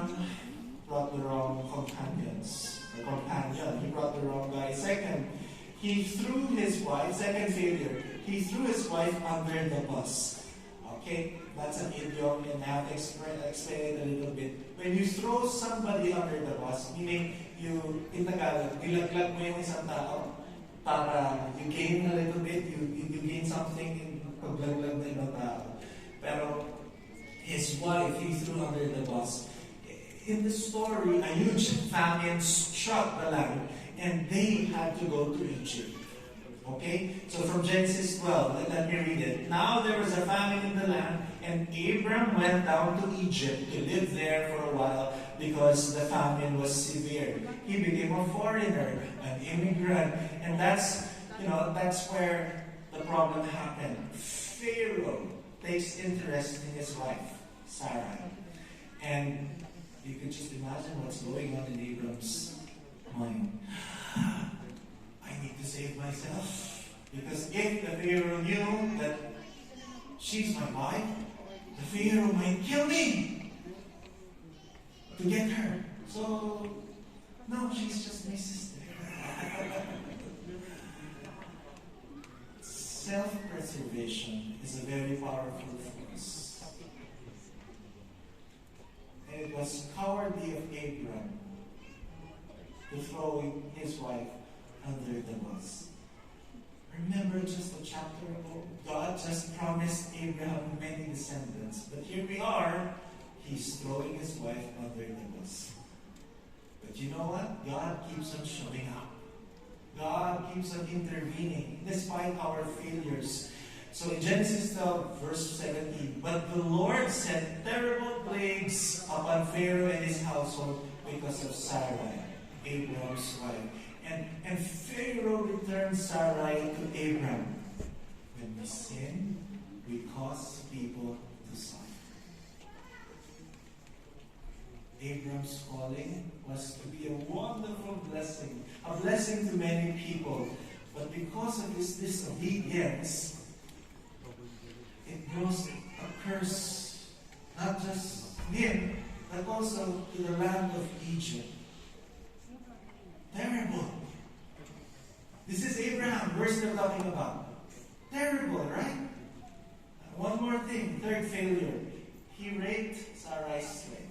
Abraham brought the wrong companions, or companion. He brought the wrong guy. Second, he threw his wife, second failure, he threw his wife under the bus. Okay, that's an idiom, and I have to explain it a little bit. When you throw somebody under the bus, meaning you, in Tagalog, nilaglag mo yung isang tao para you gain a little bit, you gain something in paglaglag na ibang tao. Pero his wife, he threw under the bus. In the story, a huge famine struck the land, and they had to go to Egypt. Okay? So from Genesis 12, let me read it. Now there was a famine in the land, and Abram went down to Egypt to live there for a while because the famine was severe. He became a foreigner, an immigrant, and that's where the problem happened. Pharaoh takes interest in his wife, Sarah. And you can just imagine what's going on in Abram's mind. I need to save myself. Because if the Pharaoh knew that she's my wife, the Pharaoh might kill me to get her. So, no, she's just my sister. Self-preservation is a very powerful force. And it was cowardly of Abram to throw his wife under the bus. Remember just a chapter ago, God just promised Abraham many descendants. But here we are, he's throwing his wife under the bus. But you know what? God keeps on showing up. God keeps on intervening despite our failures. So in Genesis 12, verse 17, but the Lord sent terrible plagues upon Pharaoh and his household because of Sarai, Abraham's wife. And Pharaoh returned Sarai to Abram. When we sin, we cause people to suffer. Abram's calling was to be a wonderful blessing, a blessing to many people. But because of his disobedience, it brought a curse, not just him, but also to the land of Egypt. Terrible. This is Abraham, we're still talking about. Terrible, right? One more thing, third failure. He raped Sarai's slave.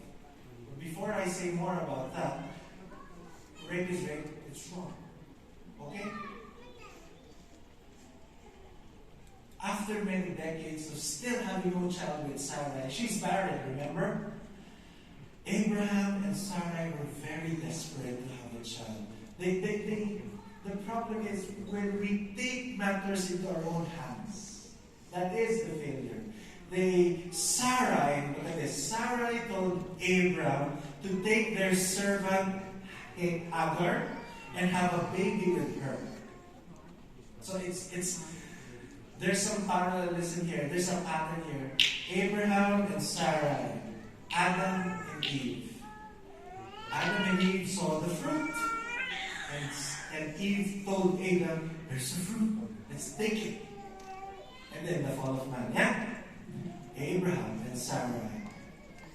Before I say more about that, rape is rape, it's wrong. Okay? After many decades of still having no child with Sarai, she's barren, remember? Abraham and Sarai were very desperate to have a child. The problem is when we take matters into our own hands. That is the failure. Sarai told Abraham to take their servant Hagar and have a baby with her. So there's some parallelism here. There's a pattern here. Abraham and Sarai, Adam and Eve. Adam and Eve saw the fruit. And Eve told Adam, there's the fruit, let's take it. And then the fall of man. Yeah? Abraham and Sarai,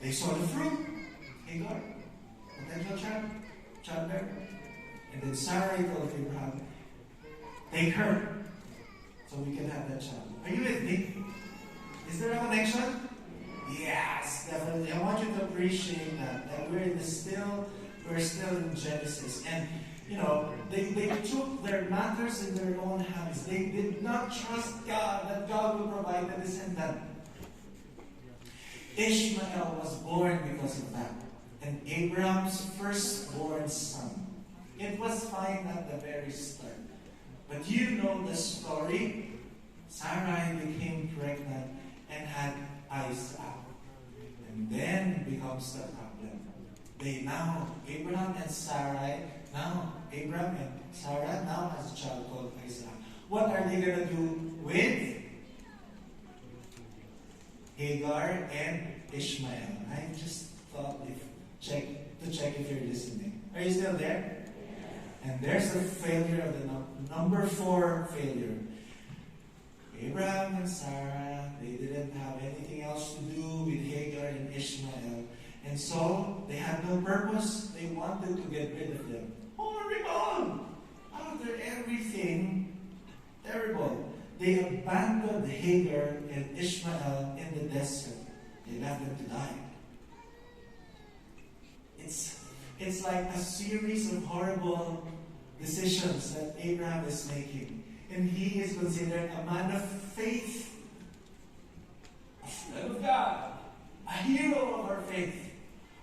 they saw the fruit. Hagar, potential childbearer. And then Sarai told Abraham, take her, so we can have that child. Are you with me? Is there a connection? Yes, definitely. I want you to appreciate that we're still in Genesis. And they took their matters in their own hands. They did not trust God, that God would provide a descendant. Ishmael was born because of that. And Abraham's firstborn son. It was fine at the very start. But you know the story. Sarai became pregnant and had Isaac. And then becomes the problem. Abraham and Sarah now has a child called Isaac. What are they going to do with Hagar and Ishmael? I just thought to check if you're listening. Are you still there? And there's the failure of the number 4 failure. Abraham and Sarah, they didn't have anything else to do with Hagar and Ishmael. And so, they had no purpose. They wanted to get rid of them. Horrible! After everything, terrible. They abandoned Hagar and Ishmael in the desert. They left them to die. It's like a series of horrible decisions that Abraham is making. And he is considered a man of faith, a friend of God, a hero of our faith.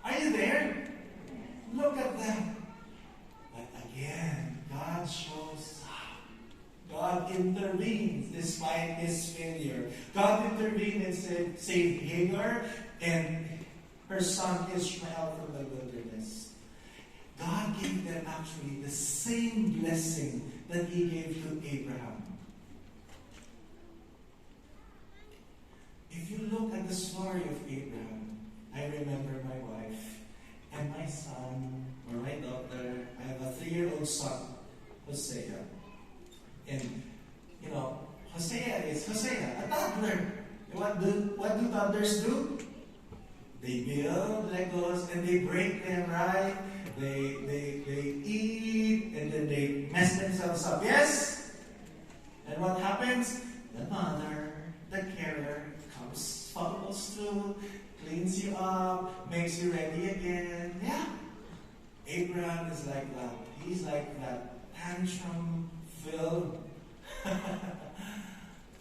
Are you there? Look at them. But again, God shows up. God intervenes despite his failure. God intervened and saved Hagar and her son Ishmael from the wilderness. God gave them actually the same blessing that he gave to Abraham. If you look at the story of Abraham, I remember my wife and my son, or my daughter. I have a 3-year-old son, Hosea. And, Hosea is Hosea, a toddler. What do toddlers do? They build Legos and they break them, right? They eat and then they mess themselves up. Yes? And what happens? The mother, the carer, follows through, cleans you up, makes you ready again. Yeah. Abraham is like that. He's like that tantrum-filled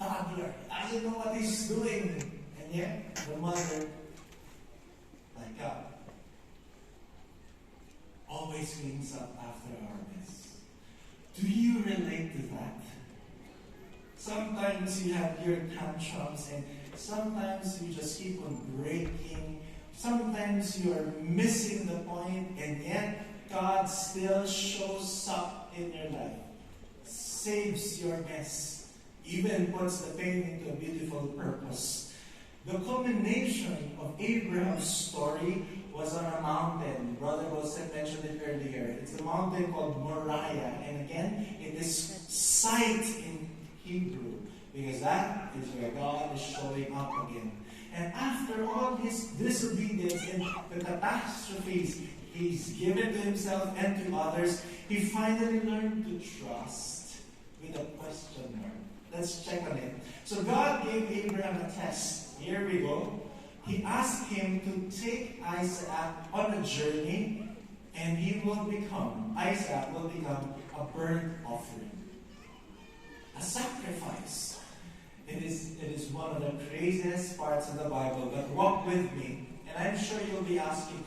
toddler. I don't know what he's doing. And yet, the mother, like God, always cleans up after our mess. Do you relate to that? Sometimes you have your tantrums and sometimes you just keep on breaking. Sometimes you are missing the point and yet God still shows up in your life. Saves your mess. Even puts the pain into a beautiful purpose. The culmination of Abraham's story was on a mountain. Brother Wilson mentioned it earlier. It's a mountain called Moriah. And again, it is sight in Hebrew. Because that is where God is showing up again. And after all his disobedience and the catastrophes he's given to himself and to others, he finally learned to trust with a question mark. Let's check on it. So God gave Abraham a test. Here we go. He asked him to take Isaac on a journey, and Isaac will become a burnt offering. A sacrifice. It is one of the craziest parts of the Bible, but walk with me. And I'm sure you'll be asking,